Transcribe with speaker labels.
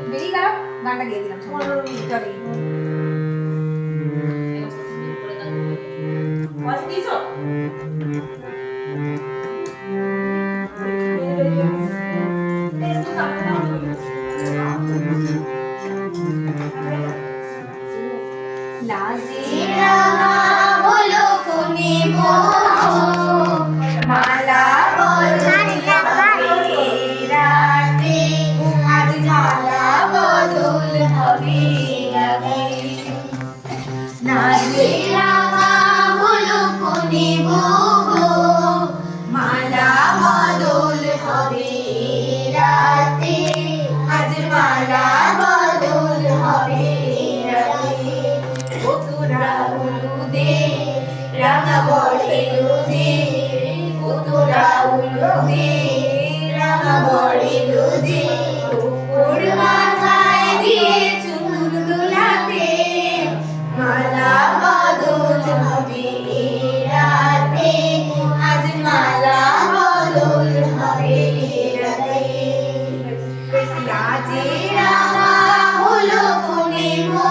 Speaker 1: বেরিয়ে গেল, গানটা গেয়ে দিলাম চলে। মালা বদল হবে নাজিরা হলো কোনে গো, মালা বদল হবে রাতে, আজ মালা বদল হবে রাতে। ও তোরা হলুদে রাঙা বড়ে ও তোরা হলুদে রাঙা বড়ে ওর মাথায় দিয়ে চুল দোলাতে, মালা বদল হবে রাতে, আজ মালা বদল হবে রাতে। রাজে রাঙা হলো কোনে গো,